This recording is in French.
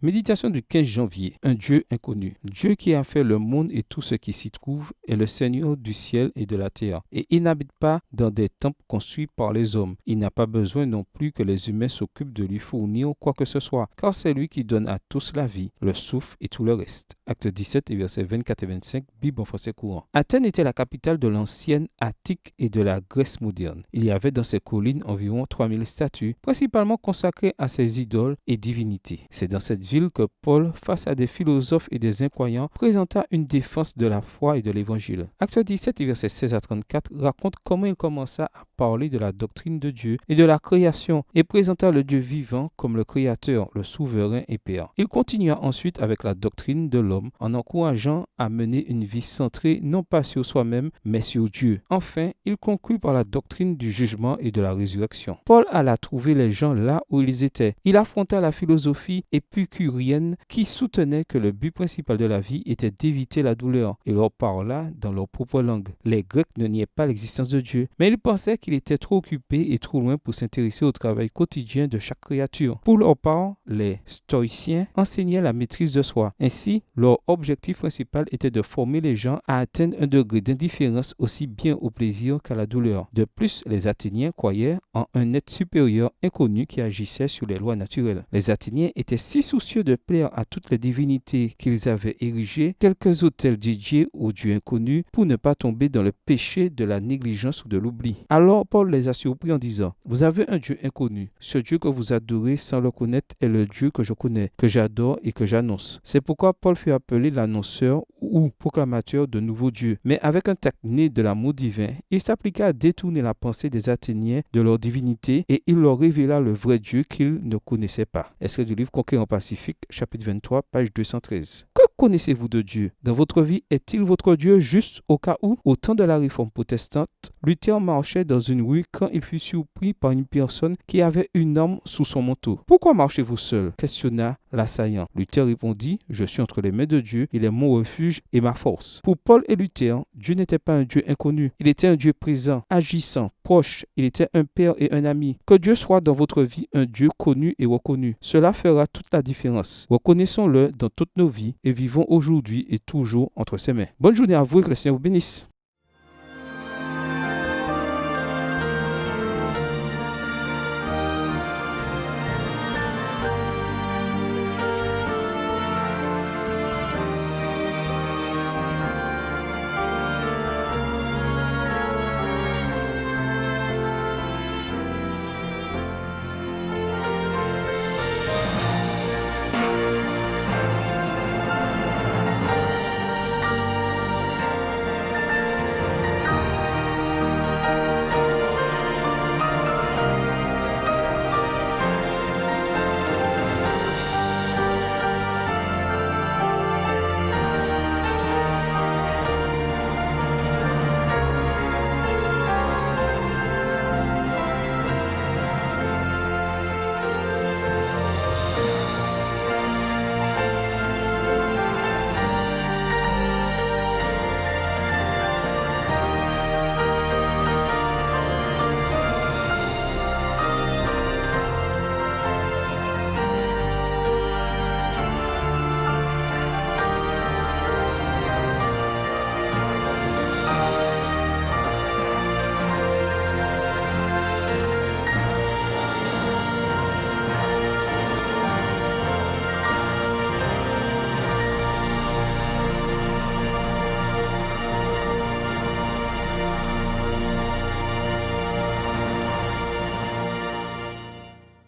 Méditation du 15 janvier. Un Dieu inconnu. Dieu qui a fait le monde et tout ce qui s'y trouve est le Seigneur du ciel et de la terre. Et il n'habite pas dans des temples construits par les hommes. Il n'a pas besoin non plus que les humains s'occupent de lui fournir quoi que ce soit, car c'est lui qui donne à tous la vie, le souffle et tout le reste. Acte 17 et versets 24 et 25, Bible en français courant. Athènes était la capitale de l'ancienne Attique et de la Grèce moderne. Il y avait dans ces collines environ 3000 statues, principalement consacrées à ses idoles et divinités. C'est dans cette ville que Paul, face à des philosophes et des incroyants, présenta une défense de la foi et de l'évangile. Acte 17 et versets 16 à 34 raconte comment il commença à parler de la doctrine de Dieu et de la création et présenta le Dieu vivant comme le Créateur, le souverain et Père. Il continua ensuite avec la doctrine de l'homme en encourageant à mener une vie centrée non pas sur soi-même mais sur Dieu. Enfin, il conclut par la doctrine du jugement et de la résurrection. Paul alla trouver les gens là où ils étaient. Il affronta la philosophie épicurienne qui soutenait que le but principal de la vie était d'éviter la douleur et leur parla dans leur propre langue. Les Grecs ne niaient pas l'existence de Dieu, mais ils pensaient qu'il était trop occupé et trop loin pour s'intéresser au travail quotidien de chaque créature. Pour leur part, les stoïciens enseignaient la maîtrise de soi. Ainsi, leur objectif principal était de former les gens à atteindre un degré d'indifférence aussi bien au plaisir qu'à la douleur. De plus, les Athéniens croyaient en un être supérieur inconnu qui agissait sur les lois naturelles. Les Athéniens étaient si soucieux de plaire à toutes les divinités qu'ils avaient érigées, quelques autels dédiés au Dieu inconnu, pour ne pas tomber dans le péché de la négligence ou de l'oubli. Alors Paul les a surpris en disant: « Vous avez un Dieu inconnu. Ce Dieu que vous adorez sans le connaître est le Dieu que je connais, que j'adore et que j'annonce. » C'est pourquoi Paul fut appelé l'annonceur ou proclamateur de nouveaux dieux. Mais avec un tact né de l'amour divin, il s'appliqua à détourner la pensée des Athéniens de leur divinité et il leur révéla le vrai Dieu qu'ils ne connaissaient pas. Extrait du livre Conquérant Pacifique, chapitre 23, page 213. Que connaissez-vous de Dieu? Dans votre vie, est-il votre Dieu juste au cas où? Au temps de la réforme protestante, Luther marchait dans une rue quand il fut surpris par une personne qui avait une arme sous son manteau. « Pourquoi marchez-vous seul ?» questionna l'assaillant. Luther répondit: « Je suis entre les mains de Dieu, il est mon refuge et ma force. » Pour Paul et Luther, Dieu n'était pas un Dieu inconnu. Il était un Dieu présent, agissant, proche. Il était un père et un ami. Que Dieu soit dans votre vie un Dieu connu et reconnu. Cela fera toute la différence. Reconnaissons-le dans toutes nos vies et vivons aujourd'hui et toujours entre ses mains. Bonne journée à vous et que le Seigneur vous bénisse.